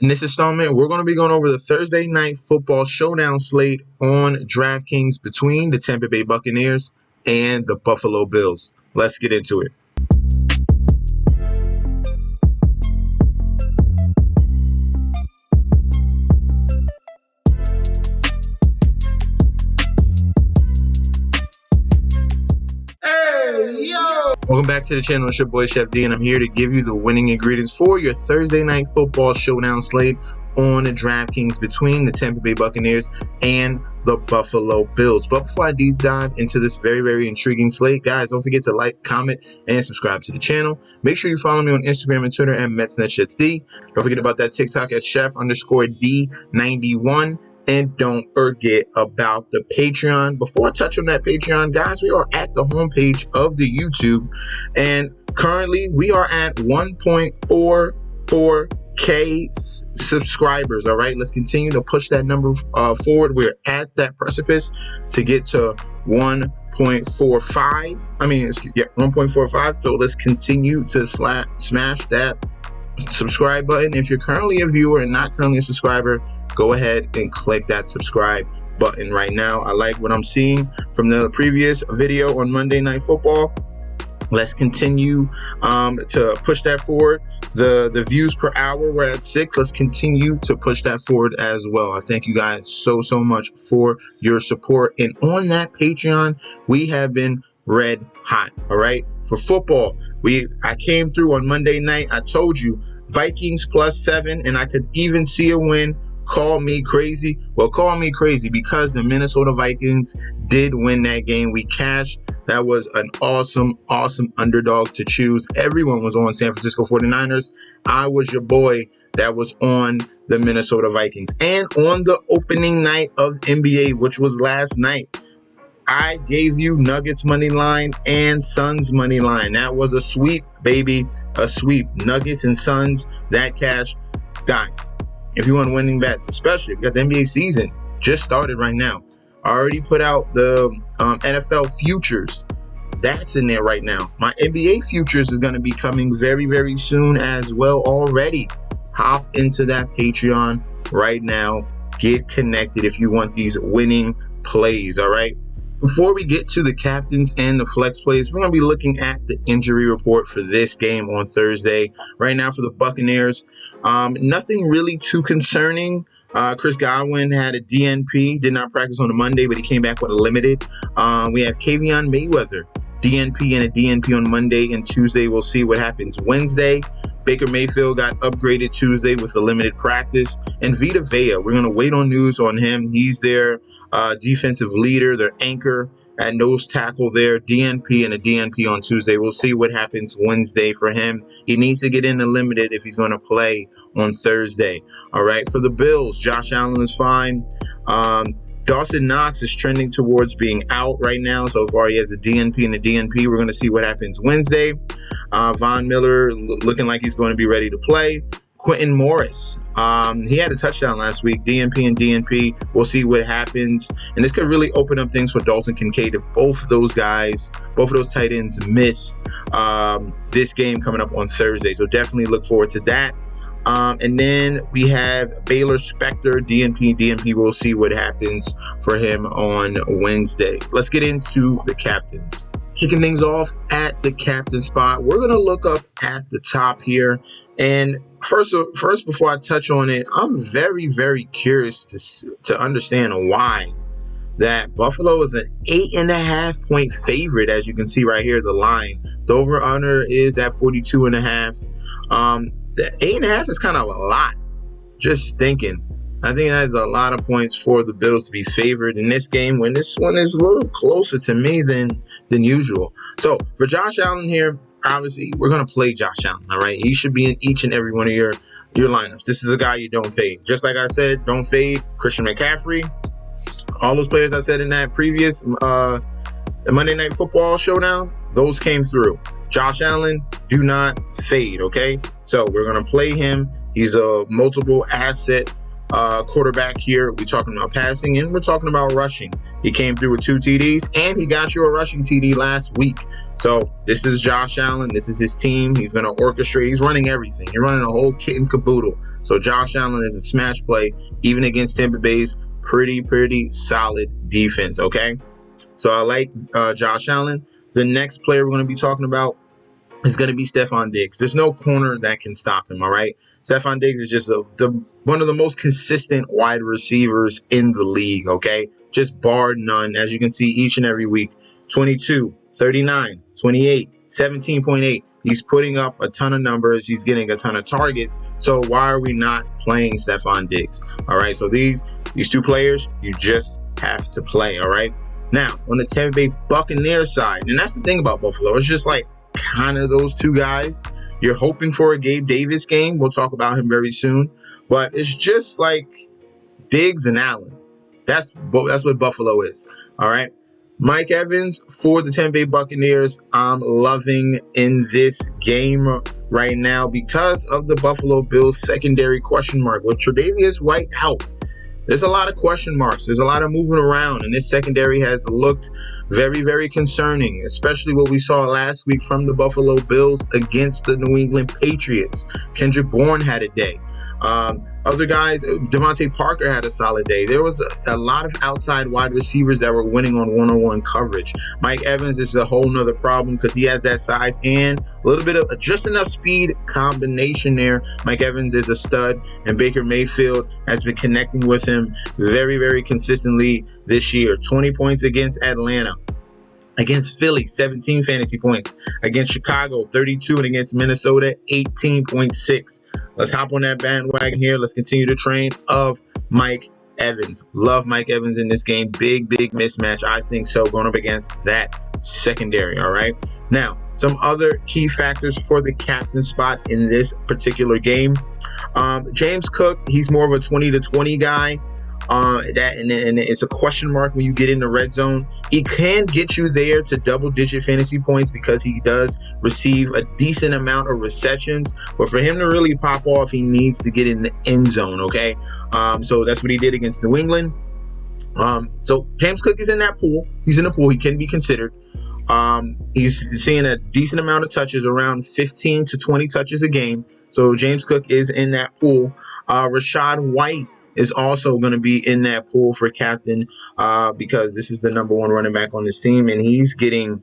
In this installment, we're going to be going over the Thursday Night Football Showdown slate on Draftkings between the Tampa Bay Buccaneers and the Buffalo Bills. Let's get into it. Welcome back to the channel. It's your boy Chef D, and I'm here to give you the winning ingredients for your Thursday Night Football Showdown slate on the Draftkings between the Tampa Bay Buccaneers and the Buffalo Bills. But before I deep dive into this very intriguing slate, guys, don't forget to like, comment, and subscribe to the channel. Make sure you follow me on Instagram and Twitter at MetsNetShetsD. Don't forget about that TikTok at Chef_D91. And don't forget about the Patreon. Before I touch on that Patreon, guys, we are at the homepage of the YouTube. And currently, we are at 1.44K subscribers. All right, let's continue to push that number forward. We're at that precipice to get to 1.45. So let's continue to smash that subscribe button. If you're currently a viewer and not currently a subscriber, go ahead and click that subscribe button right now. I like what I'm seeing from the previous video on Monday Night Football. Let's continue to push that forward. The views per hour, we're at 6. Let's continue to push that forward as well. I thank you guys so much for your support. And on that Patreon, we have been red hot. All right, for football, I came through on Monday night. I told you Vikings +7, and I could even see a win. Call me crazy. Well, call me crazy because the Minnesota Vikings did win that game. We cashed. That was an awesome underdog to choose. Everyone was on San Francisco 49ers. I was your boy that was on the Minnesota Vikings. And on the opening night of NBA, which was last night, I gave you Nuggets money line and Suns money line. That was a sweep, baby. A sweep. Nuggets and Suns, that cash. Guys, if you want winning bets, especially if you got the NBA season just started right now. I already put out the NFL futures. That's in there right now. My NBA futures is going to be coming very soon as well already. Hop into that Patreon right now. Get connected if you want these winning plays, all right? Before we get to the captains and the flex plays, we're going to be looking at the injury report for this game on Thursday. Right now for the Buccaneers, nothing really too concerning. Chris Godwin had a DNP, did not practice on a Monday, but he came back with a limited. We have Kavion Mayweather, DNP and a DNP on Monday and Tuesday. We'll see what happens Wednesday. Baker Mayfield got upgraded Tuesday with a limited practice. And Vita Vea, we're going to wait on news on him. He's their defensive leader, their anchor at nose tackle there. DNP and a DNP on Tuesday. We'll see what happens Wednesday for him. He needs to get in the limited if he's going to play on Thursday. All right, for the Bills, Josh Allen is fine. Dawson Knox is trending towards being out right now. So far, he has a DNP and a DNP. We're going to see what happens Wednesday. Von Miller looking like he's going to be ready to play. Quentin Morris, he had a touchdown last week. DNP and DNP. We'll see what happens. And this could really open up things for Dalton Kincaid if both of those guys, both of those tight ends miss this game coming up on Thursday. So definitely look forward to that. And then we have Baylor Spector, DNP. We'll see what happens for him on Wednesday. Let's get into the captains. Kicking things off at the captain spot, we're going to look up at the top here. And first, before I touch on it, I'm very curious to understand why that Buffalo is an 8.5 point favorite. As you can see right here, the line. The over-under is at 42.5. The 8.5 is kind of a lot. Just thinking. I think that's a lot of points for the Bills to be favored in this game when this one is a little closer to me than usual. So for Josh Allen here, obviously we're going to play Josh Allen. All right. He should be in each and every one of your lineups. This is a guy you don't fade. Just like I said, don't fade Christian McCaffrey. All those players I said in that previous Monday Night Football Showdown, those came through. Josh Allen, do not fade, okay? So we're going to play him. He's a multiple asset quarterback here. We're talking about passing and we're talking about rushing. He came through with 2 TDs and he got you a rushing TD last week. So this is Josh Allen. This is his team. He's going to orchestrate. He's running everything. He's running a whole kit and caboodle. So Josh Allen is a smash play, even against Tampa Bay's pretty solid defense, okay? So I like Josh Allen. The next player we're going to be talking about is going to be Stefon Diggs. There's no corner that can stop him, all right? Stefon Diggs is just one of the most consistent wide receivers in the league, okay? Just bar none, as you can see each and every week. 22, 39, 28, 17.8. He's putting up a ton of numbers. He's getting a ton of targets. So why are we not playing Stefon Diggs? All right, so these 2 players, you just have to play, all right? Now, on the Tampa Bay Buccaneers side, and that's the thing about Buffalo, it's just like kind of those 2 guys. You're hoping for a Gabe Davis game. We'll talk about him very soon. But it's just like Diggs and Allen. That's what Buffalo is. All right. Mike Evans for the Tampa Bay Buccaneers. I'm loving in this game right now because of the Buffalo Bills secondary question mark. With Tre'Davious White out, there's a lot of question marks. There's a lot of moving around, and this secondary has looked very concerning, especially what we saw last week from the Buffalo Bills against the New England Patriots. Kendrick Bourne had a day. Other guys, Devontae Parker had a solid day. There was a lot of outside wide receivers that were winning on one-on-one coverage. Mike Evans is a whole nother problem because he has that size and a little bit of just enough speed combination there. Mike Evans is a stud, and Baker Mayfield has been connecting with him very consistently this year. 20 points against Atlanta. Against Philly, 17 fantasy points. Against Chicago, 32. And against Minnesota, 18.6. Let's hop on that bandwagon here. Let's continue the train of Mike Evans. Love Mike Evans in this game. Big mismatch, I think so, going up against that secondary, all right? Now, some other key factors for the captain spot in this particular game. James Cook, he's more of a 20-20 guy. And it's a question mark when you get in the red zone. He can get you there to double-digit fantasy points because he does receive a decent amount of receptions. But for him to really pop off, he needs to get in the end zone, okay? So that's what he did against New England. So James Cook is in that pool. He's in the pool. He can be considered. He's seeing a decent amount of touches, around 15 to 20 touches a game. So James Cook is in that pool. Rachaad White is also going to be in that pool for captain because this is the number 1 running back on this team, and he's getting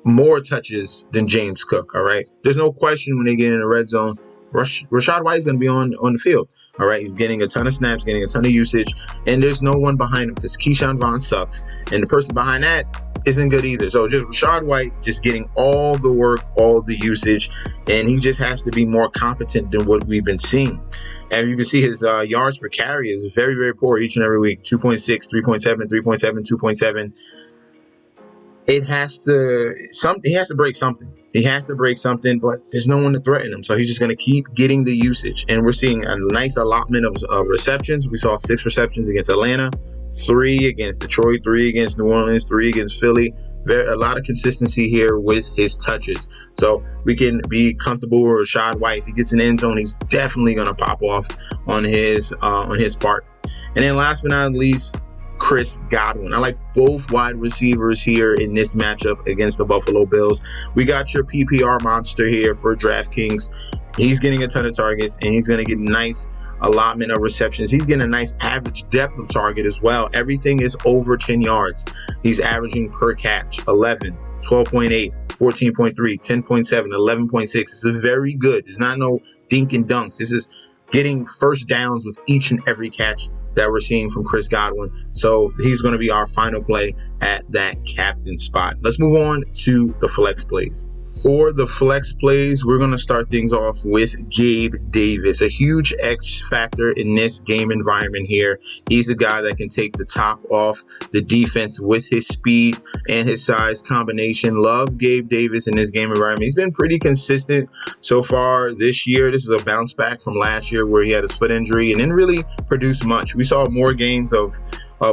more touches than James Cook, all right? There's no question when they get in the red zone, Rachaad White is going to be on the field, all right? He's getting a ton of snaps, getting a ton of usage, and there's no one behind him because Keyshawn Vaughn sucks, and the person behind that isn't good either. So just Rachaad White just getting all the work, all the usage, and he just has to be more competent than what we've been seeing. And you can see his yards per carry is very poor each and every week. 2.6, 3.7, 3.7, 2.7. He has to break something. He has to break something, but there's no one to threaten him. So he's just going to keep getting the usage. And we're seeing a nice allotment of receptions. We saw 6 receptions against Atlanta, 3 against Detroit, 3 against New Orleans, 3 against Philly. A lot of consistency here with his touches. So we can be comfortable with Rachaad White. If he gets in the end zone, he's definitely going to pop off on his part. And then last but not least, Chris Godwin. I like both wide receivers here in this matchup against the Buffalo Bills. We got your PPR monster here for Draftkings. He's getting a ton of targets, and he's going to get nice allotment of receptions. He's getting a nice average depth of target as well. Everything is over 10 yards. He's averaging per catch 11, 12.8, 14.3, 10.7, 11.6. This is very good. It's not no dink and dunks. This is getting first downs with each and every catch that we're seeing from Chris Godwin. So he's going to be our final play at that captain spot. Let's move on to the flex plays. For the flex plays, we're going to start things off with Gabe Davis, a huge X factor in this game environment here. He's a guy that can take the top off the defense with his speed and his size combination. Love Gabe Davis in this game environment. He's been pretty consistent so far this year. This is a bounce back from last year where he had his foot injury and didn't really produce much. We saw more games of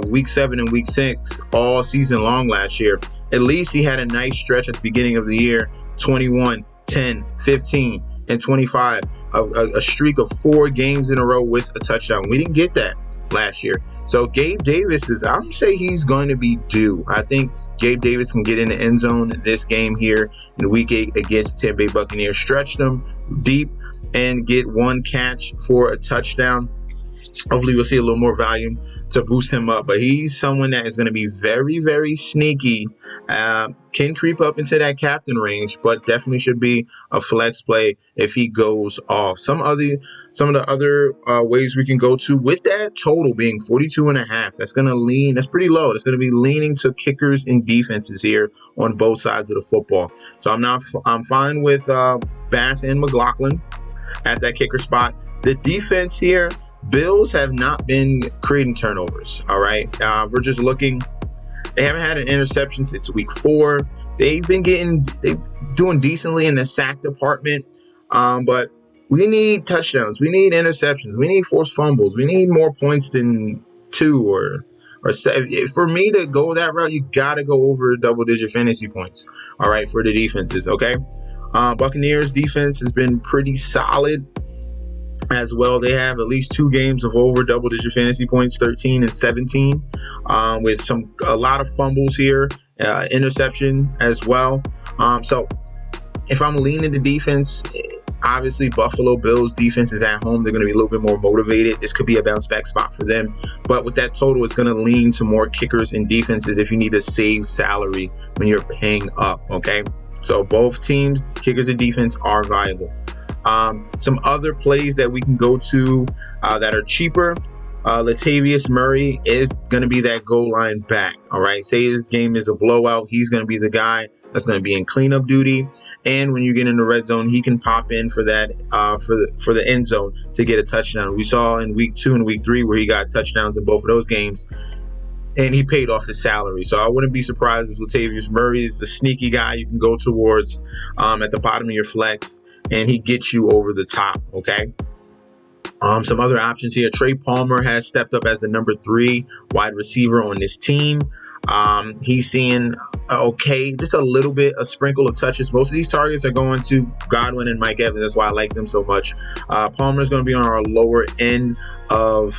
week 7 and week 6 all season long last year. At least he had a nice stretch at the beginning of the year. 21, 10, 15. and 25, a streak of 4 games in a row with a touchdown. We didn't get that last year. So Gabe Davis I'm going to say he's going to be due. I think Gabe Davis can get in the end zone this game here in week 8 against the Tampa Bay Buccaneers. Stretch them deep and get 1 catch for a touchdown. Hopefully we'll see a little more volume to boost him up. But he's someone that is going to be very, very sneaky. Can creep up into that captain range, but definitely should be a flex play if he goes off. Some of the other ways we can go to with that total being 42.5. That's going to lean. That's pretty low. That's going to be leaning to kickers and defenses here on both sides of the football. So I'm fine with Bass and McLaughlin at that kicker spot. The defense here, Bills have not been creating turnovers, all right? We're just looking. They haven't had an interception since week 4. They've been doing decently in the sack department, but we need touchdowns. We need interceptions. We need forced fumbles. We need more points than 2 or 7. For me to go that route, you got to go over double-digit fantasy points, all right, for the defenses, okay? Buccaneers defense has been pretty solid as well. They have at least 2 games of over double-digit fantasy points, 13 and 17, with a lot of fumbles here, interception as well. So if I'm leaning the defense, obviously Buffalo Bills defense is at home. They're going to be a little bit more motivated. This could be a bounce back spot for them. But with that total, it's going to lean to more kickers and defenses if you need to save salary when you're paying up, okay? So both teams, kickers and defense, are viable. Some other plays that we can go to that are cheaper. Latavius Murray is going to be that goal line back. All right. Say this game is a blowout. He's going to be the guy that's going to be in cleanup duty. And when you get in the red zone, he can pop in for that for the end zone to get a touchdown. We saw in week 2 and week 3 where he got touchdowns in both of those games, and he paid off his salary. So I wouldn't be surprised if Latavius Murray is the sneaky guy you can go towards at the bottom of your flex, and he gets you over the top, okay? Some other options here. Trey Palmer has stepped up as the number 3 wide receiver on this team. He's seeing just a little bit, a sprinkle of touches. Most of these targets are going to Godwin and Mike Evans. That's why I like them so much. Palmer is going to be on our lower end of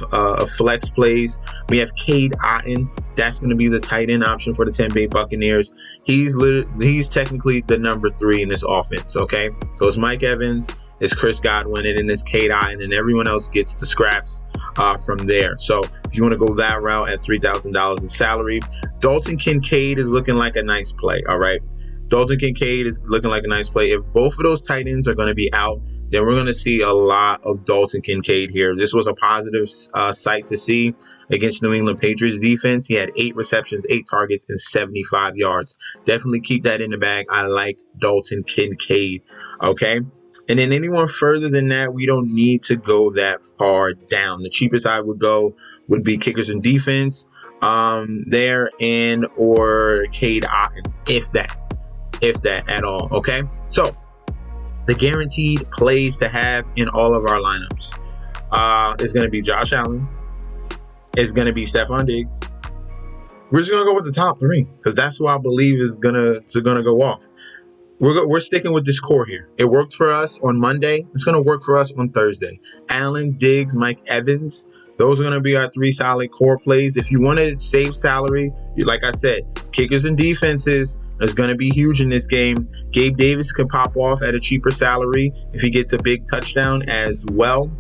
flex plays. We have Cade Otton. That's going to be the tight end option for the Tampa Bay Buccaneers. He's technically the number 3 in this offense, okay? So it's Mike Evans, it's Chris Godwin, and then it's Cade Otton, and everyone else gets the scraps from there. So if you want to go that route at $3,000 in salary, Dalton Kincaid is looking like a nice play, all right? Dalton Kincaid is looking like a nice play. If both of those tight ends are going to be out, then we're going to see a lot of Dalton Kincaid here. This was a positive sight to see against New England Patriots defense. He had 8 receptions, 8 targets, and 75 yards. Definitely keep that in the bag. I like Dalton Kincaid, okay? And then anyone further than that, we don't need to go that far down. The cheapest I would go would be kickers and defense there, and or Cade Otton, if that at all, okay? So the guaranteed plays to have in all of our lineups is going to be Josh Allen. It's going to be Stephon Diggs. We're just going to go with the top 3 because that's who I believe is going to go off. We're sticking with this core here. It worked for us on Monday. It's going to work for us on Thursday. Allen, Diggs, Mike Evans. Those are going to be our 3 solid core plays. If you want to save salary, like I said, kickers and defenses is going to be huge in this game. Gabe Davis can pop off at a cheaper salary if he gets a big touchdown as well.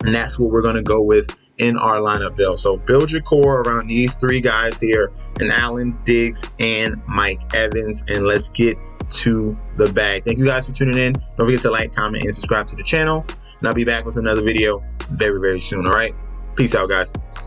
And that's what we're going to go with in our lineup build. So build your core around these 3 guys here, and Allen, Diggs, and Mike Evans, and let's get to the bag. Thank you guys for tuning in. Don't forget to like, comment, and subscribe to the channel, and I'll be back with another video very, very soon. All right, peace out, guys.